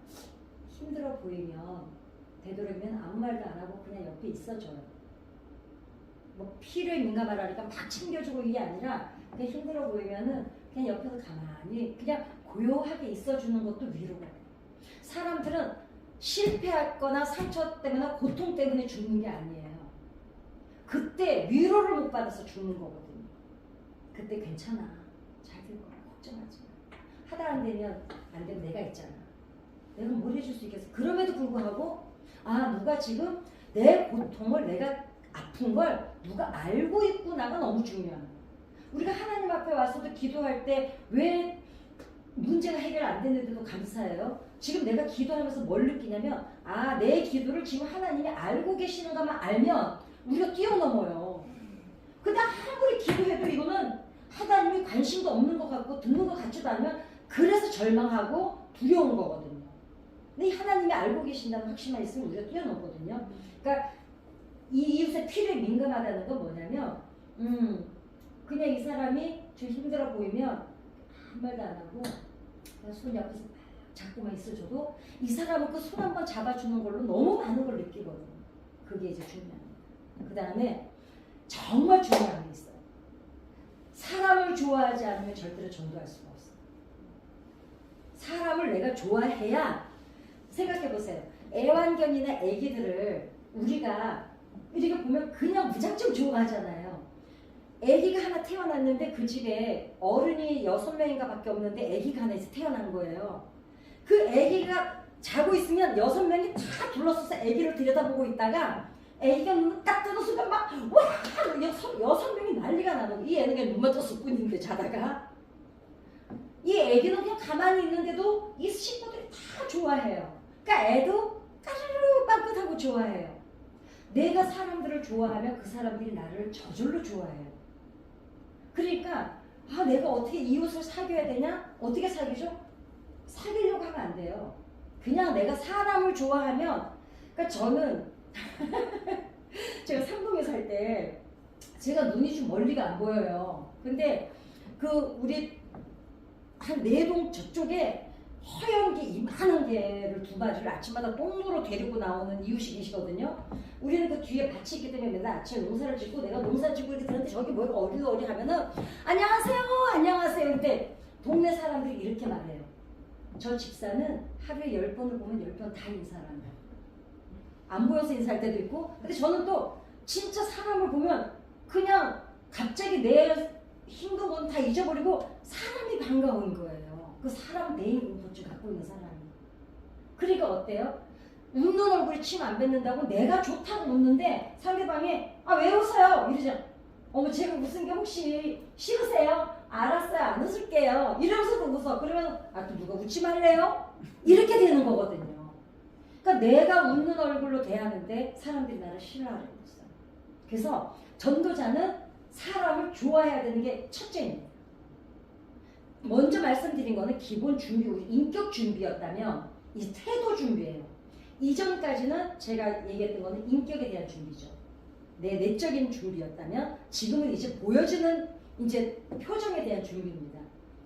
힘들어 보이면 되도록이면 아무 말도 안 하고 그냥 옆에 있어줘요. 뭐 필요에 민감하라니까 막 챙겨주고 이게 아니라 그냥 힘들어 보이면은 그냥 옆에서 가만히 그냥 고요하게 있어주는 것도 위로가 돼요. 사람들은 실패했거나 상처 때문에 고통 때문에 죽는 게 아니에요. 그때 위로를 못 받아서 죽는 거거든요. 그때 괜찮아. 잘 될 거야. 걱정하지 마. 하다 안 되면 내가 있잖아. 내가 뭘 해줄 수 있겠어. 그럼에도 불구하고 누가 지금 내 고통을 내가 아픈 걸 누가 알고 있구나가 너무 중요한 거야. 우리가 하나님 앞에 와서도 기도할 때 왜 문제가 해결 안 됐는데도 감사해요. 지금 내가 기도하면서 뭘 느끼냐면 내 기도를 지금 하나님이 알고 계시는 것만 알면 우리가 뛰어넘어요. 근데 아무리 기도해도 이거는 하나님이 관심도 없는 것 같고 듣는 것 같지도 않으면 그래서 절망하고 두려운 거거든요. 근데 하나님이 알고 계신다는 확신만 있으면 우리가 뛰어넘거든요. 그러니까 이 이웃의 필요에 민감하다는 건 뭐냐면 그냥 이 사람이 좀 힘들어 보이면 아무 말도 안 하고 그냥 손 옆에서 자꾸만 있어줘도 이 사람은 그 손 한번 잡아주는 걸로 너무 많은 걸 느끼거든요. 그게 이제 중요합니다. 그 다음에 정말 중요한 게 있어요. 사람을 좋아하지 않으면 절대로 전도할 수가 없어요. 사람을 내가 좋아해야 생각해보세요. 애완견이나 애기들을 우리가 이렇게 보면 그냥 무작정 좋아하잖아요. 애기가 하나 태어났는데 그 집에 어른이 6명인가 밖에 없는데 애기가 하나 태어난 거예요. 그 애기가 자고 있으면 6명이 다 둘러서서 애기를 들여다보고 있다가 애기가 눈을 딱 뜨는 순간 와! 6명이 난리가 나는 이 애는 그냥 눈만 떴을 뿐인데 자다가 이 애기는 그냥 가만히 있는데도 이 식구들이 다 좋아해요. 그러니까 애도 까르르 빵긋하고 좋아해요. 내가 사람들을 좋아하면 그 사람들이 나를 저절로 좋아해요. 그러니까 내가 어떻게 이웃을 사귀어야 되냐? 어떻게 사귀죠? 사귀려고 하면 안 돼요. 그냥 내가 사람을 좋아하면 그러니까 저는 제가 상동에 살 때 제가 눈이 좀 멀리가 안 보여요. 근데 그 우리 한 4동 저쪽에 허연 게 이만한 개를 2마리를 아침마다 똥으로 데리고 나오는 이유식이시거든요. 우리는 그 뒤에 밭이 있기 때문에 맨날 아침에 농사를 짓고 내가 농사 짓고 이렇게 되는데 저기 뭐가 어리어리 하면은 안녕하세요 안녕하세요. 근데 동네 사람들이 이렇게 말해요. 저 집사는 하루에 10번을 보면 10번 다 인사를 한다. 안 보여서 인사할 때도 있고. 근데 저는 또 진짜 사람을 보면 그냥 갑자기 내 힘든 건 다 잊어버리고 사람이 반가운 거예요. 그 사람 내인 공포증 갖고 있는 사람이. 그러니까 어때요? 웃는 얼굴에 침 안 뱉는다고 내가 좋다고 웃는데 상대방이 아 왜 웃어요? 이러죠. 어머 제가 웃은 게 혹시 싫으세요? 알았어요 안 웃을게요. 이러면서도 웃어. 그러면 아 또 누가 웃지 말래요? 이렇게 되는 거거든요. 그러니까 내가 웃는 얼굴로 대하는데 사람들이 나를 싫어하는 거죠. 그래서 전도자는 사람을 좋아해야 되는 게 첫째입니다. 먼저 말씀드린 거는 기본 준비, 인격 준비였다면 이 태도 준비예요. 이전까지는 제가 얘기했던 거는 인격에 대한 준비죠. 내 내적인 준비였다면 지금은 이제 보여지는 이제 표정에 대한 준비입니다.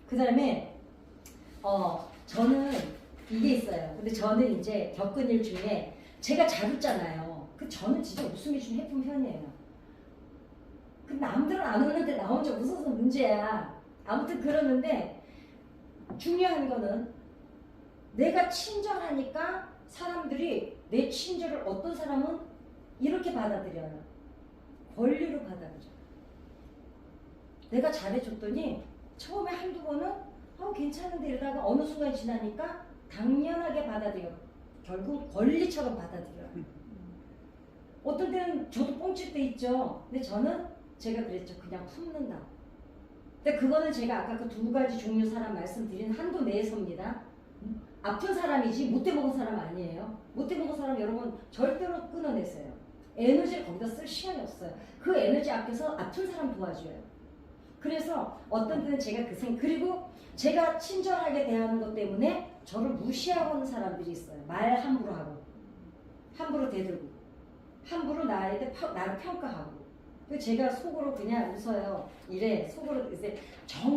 그 다음에 저는 이게 있어요. 근데 저는 이제 겪은 일 중에 제가 잘 웃잖아요. 저는 진짜 웃음이 좀 예쁜 편이에요. 그 남들은 안 웃는데 나 혼자 웃어서 문제야. 아무튼 그러는데 중요한 거는 내가 친절하니까 사람들이 내 친절을 어떤 사람은 이렇게 받아들여요. 권리로 받아들여요. 내가 잘해줬더니 처음에 한두 번은 괜찮은데 이러다가 어느 순간 지나니까 당연하게 받아들여요. 결국 권리처럼 받아들여요. 어떤 때는 저도 뻥칠 때 있죠. 근데 저는 제가 그랬죠. 그냥 품는다. 근데 그거는 제가 아까 그 2가지 종류 사람 말씀드린 한도 내에서입니다. 아픈 사람이지 못돼 먹은 사람 아니에요. 못돼 먹은 사람 여러분 절대로 끊어내세요. 에너지를 거기다 쓸 시간이 없어요. 그 에너지 아껴서 아픈 사람 도와줘요. 그래서 어떤 때는 제가 그리고 제가 친절하게 대하는 것 때문에 저를 무시하고 하는 사람들이 있어요. 말 함부로 하고 함부로 대들고 함부로 나를 평가하고. 제가 속으로 그냥 웃어요. 이래 속으로 이제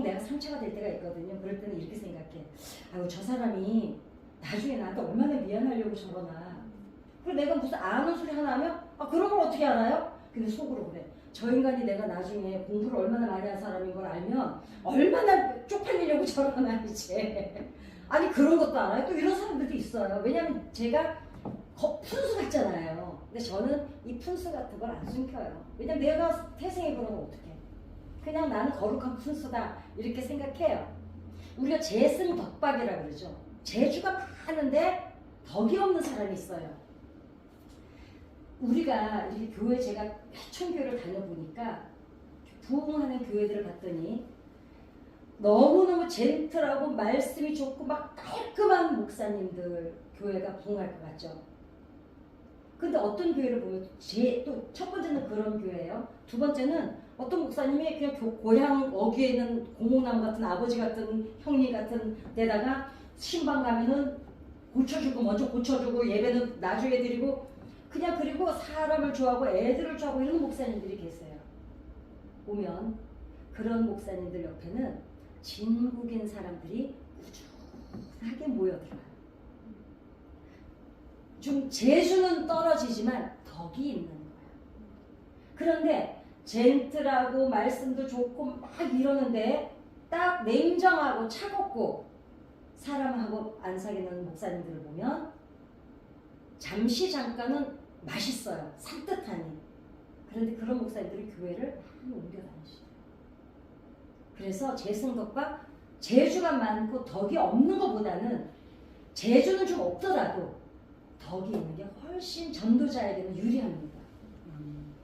내가 상처가 될 때가 있거든요. 그럴 때는 이렇게 생각해. 아유 저 사람이 나중에 나한테 얼마나 미안하려고 저러나. 그리고 내가 무슨 아는 소리 하나 하면 그런 걸 어떻게 알아요? 근데 속으로 그래. 저 인간이 내가 나중에 공부를 얼마나 많이 한 사람인 걸 알면 얼마나 쪽팔리려고 저러나 이제. 아니 그런 것도 알아요? 또 이런 사람들도 있어요. 왜냐면 제가 푼수 같잖아요. 근데 저는 이 푼수 같은 걸 안 숨겨요. 왜냐면 내가 태생에 그러면 어떡해. 그냥 나는 거룩한 푼수다 이렇게 생각해요. 우리가 재승덕박이라고 그러죠. 재주가 많은데 덕이 없는 사람이 있어요. 우리가 이렇게 교회 제가 몇천 교회를 다녀보니까 부흥하는 교회들을 봤더니 너무너무 젠틀하고 말씀이 좋고 막 깔끔한 목사님들 교회가 부흥할 것 같죠. 근데 어떤 교회를 보면 또 첫 번째는 그런 교회예요. 두 번째는 어떤 목사님이 그냥 고향 어귀에 있는 고목나무 같은 아버지 같은 형님 같은 데다가 신방 가면은 먼저 고쳐주고 예배는 나중에 드리고 그냥 그리고 사람을 좋아하고 애들을 좋아하고 이런 목사님들이 계세요. 보면 그런 목사님들 옆에는 진국인 사람들이 꾸준하게 모여들어요. 좀 재주는 떨어지지만 덕이 있는 거야. 그런데 젠틀하고 말씀도 좋고 막 이러는데 딱 냉정하고 차갑고 사람하고 안 사귀는 목사님들을 보면 잠깐은 맛있어요. 산뜻하니. 그런데 그런 목사님들이 교회를 많이 옮겨 다니시죠. 그래서 재승덕과 재주가 많고 덕이 없는 것보다는 재주는 좀 없더라도 덕이 있는 게 훨씬 전도자에게는 유리합니다.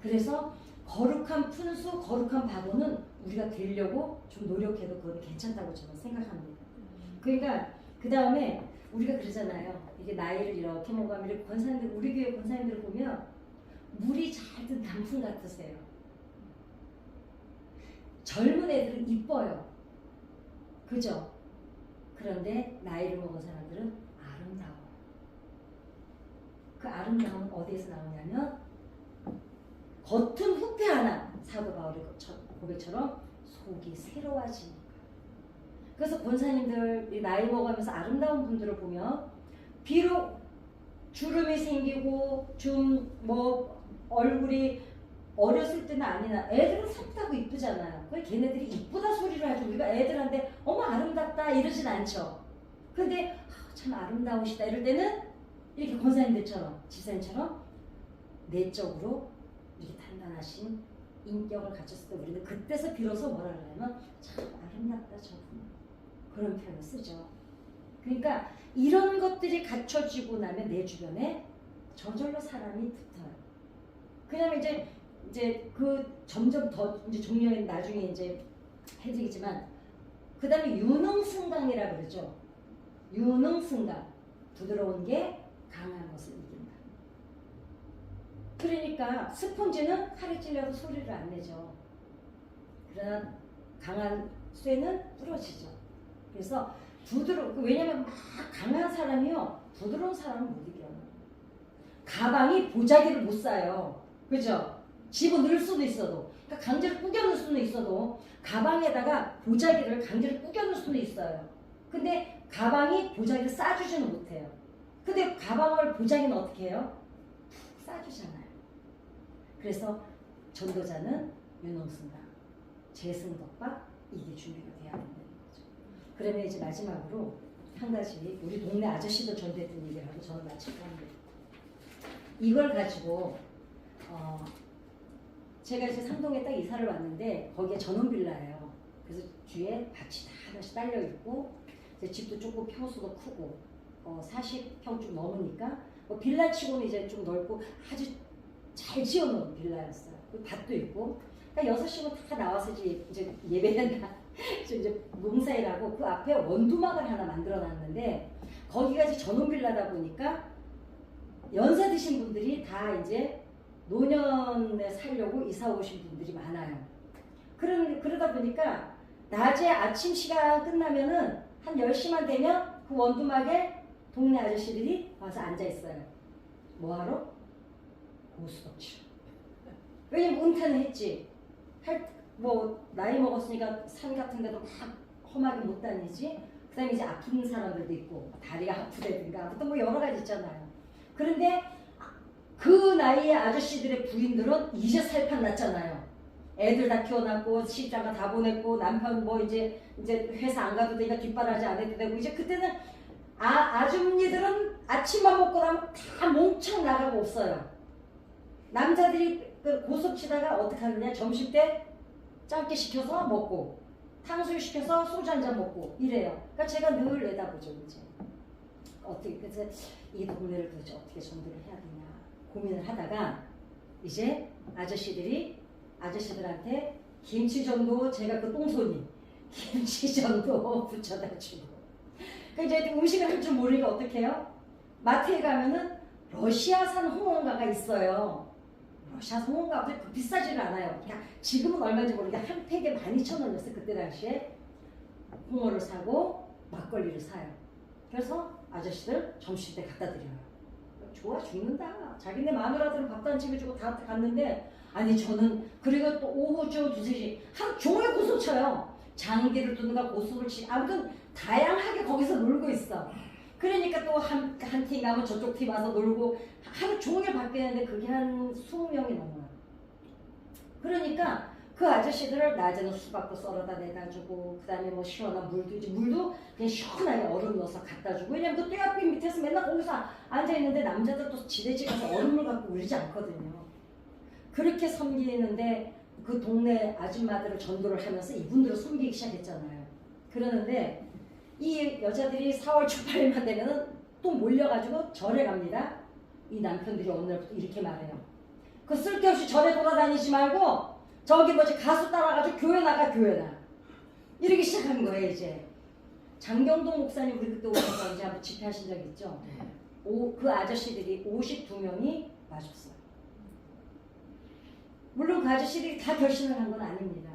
그래서 거룩한 푼수, 거룩한 바보는 우리가 되려고 좀 노력해도 그건 괜찮다고 저는 생각합니다. 그러니까 그 다음에 우리가 그러잖아요. 이게 나이를 이렇게 먹으면 권사님들, 우리 교회 권사님들 보면 물이 잘 든 단풍 같으세요. 젊은 애들은 이뻐요. 그죠? 그런데 나이를 먹은 사람들은 아름다워. 그 아름다움은 어디에서 나오냐면 겉은 후패하나 사도 바울의 고백처럼 속이 새로워지니까. 그래서 권사님들 나이 먹으면서 아름다운 분들을 보면 비록 주름이 생기고 좀 뭐 얼굴이 어렸을 때는 아니나 애들은 삽다고 이쁘잖아요. 그 걔네들이 이쁘다 소리를 하죠. 우리가 애들한테 어머 아름답다 이러진 않죠. 근데 참 아름다우시다 이럴 때는 이렇게 권사님들처럼 집사님처럼 내적으로 이렇게 단단하신 인격을 갖췄을 때 우리는 그때서 비로소 뭐라 그러냐면 참 아름답다 저분 그런 표현을 쓰죠. 그러니까 이런 것들이 갖춰지고 나면 내 주변에 저절로 사람이 붙어요. 그다음에 이제 그 점점 더 이제 종료는 나중에 이제 해드리겠지만 그다음에 유능승강이라 그러죠. 유능승강 부드러운 게 강한 것을 이긴다. 그러니까 스폰지는 칼에 찔려도 소리를 안 내죠. 그러나 강한 쇠는 부러지죠. 그래서 왜냐면 막 강한 사람이요 부드러운 사람은 못 이겨요. 가방이 보자기를 못 사요. 그죠? 집어넣을 수도 있어도 그러니까 강제로 꾸겨넣을 수는 있어도 가방에다가 보자기를 강제로 꾸겨넣을 수는 있어요. 근데 가방이 보자기를 싸주지는 못해요. 근데 가방을 보자기는 어떻게 해요? 푹 싸주잖아요. 그래서 전도자는 유능승강, 재승덕과 이게 준비가 돼야 된다는 거죠. 그러면 이제 마지막으로 한 가지 우리 동네 아저씨도 전도했던 얘기를 하고 저는 마칠까 합니다. 이걸 가지고 제가 이제 상동에 딱 이사를 왔는데 거기에 전원빌라예요. 그래서 뒤에 밭이 다 하나씩 딸려 있고 집도 조금 평수도 크고 40평 좀 넘으니까 빌라치고는 이제 좀 넓고 아주 잘 지어놓은 빌라였어요. 밭도 있고 그러니까 6시면 다 나와서 이제 예배한다. 이제 농사일하고 그 앞에 원두막을 하나 만들어놨는데 거기가 이제 전원빌라다 보니까 연세 드신 분들이 다 이제 노년에 살려고 이사 오신 분들이 많아요. 그러다 보니까 낮에 아침 시간 끝나면은 한 10시만 되면 그 원두막에 동네 아저씨들이 와서 앉아 있어요. 뭐하러? 고수덕치러. 왜냐면 은퇴는 했지. 뭐 나이 먹었으니까 산 같은 데도 막 험하게 못 다니지. 그 다음에 이제 아픈 사람들도 있고 다리가 아프다든가 아무튼 뭐 여러 가지 있잖아요. 그런데 그 나이의 아저씨들의 부인들은 이제 살판 났잖아요. 애들 다 키워놨고 시집장가 다 보냈고 남편 뭐 이제 회사 안 가도 되니까 뒷바라지 안 해도 되고 이제 그때는 아줌니들은 아침만 먹고 나면 다 몽창 나가고 없어요. 남자들이 그 고속 치다가 어떻게 하느냐 점심 때 짧게 시켜서 먹고 탕수육 시켜서 소주 한잔 먹고 이래요. 그러니까 제가 늘 내다보죠 이제 어떻게 그래서 이 동네를 도대체 어떻게 전도를 해야 되냐 고민을 하다가 이제 아저씨들한테 김치전도 제가 그 똥손이 김치전도 붙여다 주고 그러니까 이제 음식을 할 줄 모르니까 어떻게 해요? 마트에 가면은 러시아산 홍어가가 있어요. 러시아산 홍어가 비싸지를 않아요. 그러니까 지금은 얼마인지 모르겠는데 한 팩에 12,000원이었어요. 그때 당시에 홍어를 사고 막걸리를 사요. 그래서 아저씨들 점심 때 갖다 드려요. 좋아 죽는다. 자기네 마누라들은 밥도 안 챙겨주고 다 갔는데 아니 저는 그리고 또 오후쯤 2-3시 하루 종일 고소 쳐요. 장기를 두는가 고소를 치 아무튼 다양하게 거기서 놀고 있어. 그러니까 또 한 팀 가면 저쪽 팀 와서 놀고 하루 종일 바뀌는데 그게 한 20명이 넘어요. 그러니까 그 아저씨들을 낮에는 수박도 썰어다 내다주고 그 다음에 뭐 시원한 물도 그냥 시원하게 얼음 넣어서 갖다 주고 왜냐면 그 떼앞이 밑에서 맨날 거기서 앉아있는데 남자들도 지대지 가서 얼음을 갖고 울지 않거든요. 그렇게 섬기는데 그 동네 아줌마들을 전도를 하면서 이분들을 섬기기 시작했잖아요. 그러는데 이 여자들이 4월 초반에만 되면은 또 몰려가지고 절에 갑니다. 이 남편들이 어느 날부터 이렇게 말해요. 그 쓸데없이 절에 돌아다니지 말고 저기 뭐지 가수 따라가지고 교회 나가 이러기 시작한 거예요. 이제 장경동 목사님 우리 그때 오셔서 이제 한번 집회하신 적 있죠. 그 아저씨들이 52명이 와줬어요. 물론 그 아저씨들이 다 결신을 한 건 아닙니다.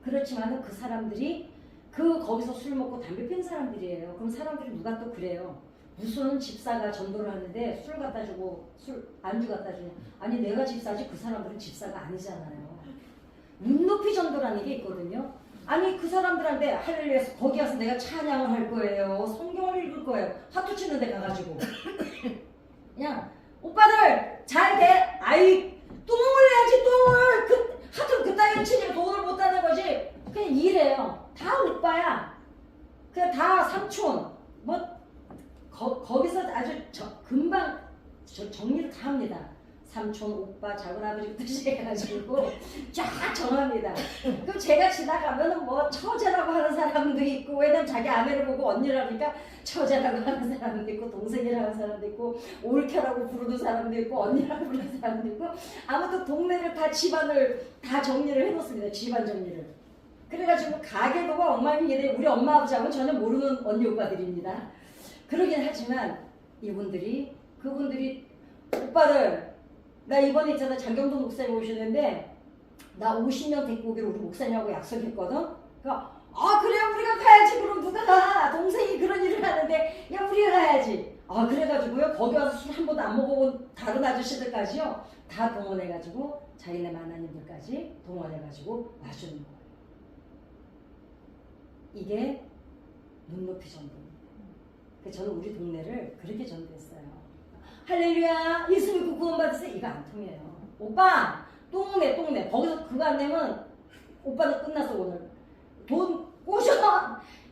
그렇지만 그 사람들이 거기서 술 먹고 담배 피는 사람들이에요. 그럼 사람들이 누가 또 그래요. 무슨 집사가 전도를 하는데 술 갖다 주고 안주 갖다 주냐. 아니 내가 집사지 그 사람들은 집사가 아니잖아요. 눈높이 전도라는 게 있거든요. 아니 그 사람들한테 할렐루야에서 거기 가서 내가 찬양을 할 거예요. 성경을 읽을 거예요. 하트 치는 데 가가지고 그냥 오빠들 잘 돼. 아이 똥을 해야지 똥을. 그 하트 그따위로 치니까 돈을 못 따는 거지. 그냥 이래요. 다 오빠야. 그냥 다 삼촌. 뭐 거기서 아주 금방 정리를 다 합니다. 삼촌, 오빠, 작은아버지부터 시작해가지고 쫙 정합니다. 그럼 제가 지나가면 뭐 처제라고 하는 사람도 있고, 왜냐면 자기 아내를 보고 언니라니까 처제라고 하는 사람도 있고, 동생이라고 하는 사람도 있고, 올케라고 부르는 사람도 있고, 언니라고 부르는 사람도 있고, 아무튼 동네를 다 집안을 다 정리를 해놓습니다. 집안 정리를. 그래가지고 가게도가 엉망이게 우리 엄마 아버지하고는 전혀 모르는 언니 오빠들입니다. 그러긴 하지만 그분들이 오빠들 나 이번에 있잖아 장경동 목사님 오시는데 나 50명 데리고 오기로 우리 목사님하고 약속했거든. 그러니까 그래 우리가 가야지. 그럼 누가 가? 동생이 그런 일을 하는데 야 우리가 가야지. 그래가지고요 거기 와서 술 한 번도 안 먹어본 다른 아저씨들까지요 다 동원해가지고 자기네 만화님들까지 동원해가지고 와주는 거예요. 이게 눈높이 전도입니다. 저는 우리 동네를 그렇게 전도했어요. 할렐루야 예수님 구원 받으세요. 이거 안 통해요. 오빠 똥내 거기서 그거 안 내면 오빠는 끝났어. 오늘 돈 꼬셔.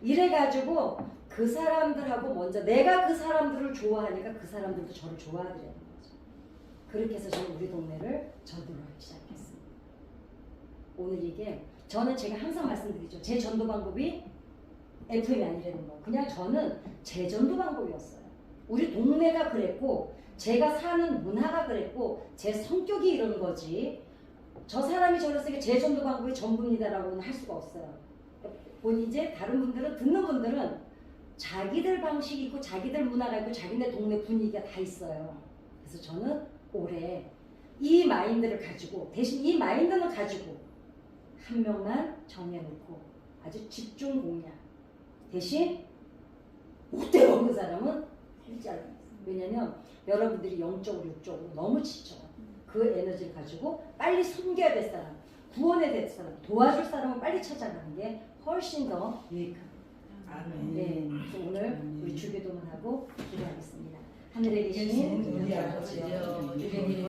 이래가지고 그 사람들하고 먼저 내가 그 사람들을 좋아하니까 그 사람들도 저를 좋아하더라는 거죠. 그렇게 해서 저는 우리 동네를 전도를 하기 시작했습니다. 오늘 이게 저는 제가 항상 말씀드리죠. 제 전도 방법이 FM이 아니라는 거. 그냥 저는 제 전도 방법이었어요. 우리 동네가 그랬고 제가 사는 문화가 그랬고 제 성격이 이런 거지 저 사람이 저랬으니까 제 전도 방법이 전부입니다라고는 할 수가 없어요. 이제 다른 분들은 듣는 분들은 자기들 방식이 있고 자기들 문화가 있고 자기네 동네 분위기가 다 있어요. 그래서 저는 올해 이 마인드를 가지고 대신 이 마인드는 가지고 한 명만 정해놓고 아주 집중 공략 대신 못돼 먹는 사람은 살지 않아요. 왜냐면 여러분들이 영적으로 육적으로 너무 지쳐. 그 에너지를 가지고 빨리 섬겨야 될 사람, 구원해야 될 사람, 도와줄 사람은 빨리 찾아가는 게 훨씬 더 유익합니다. 아멘. 네, 그래서 오늘 우리 주기도문 하고 기도하겠습니다. 하늘에 계신 우리 아버지여,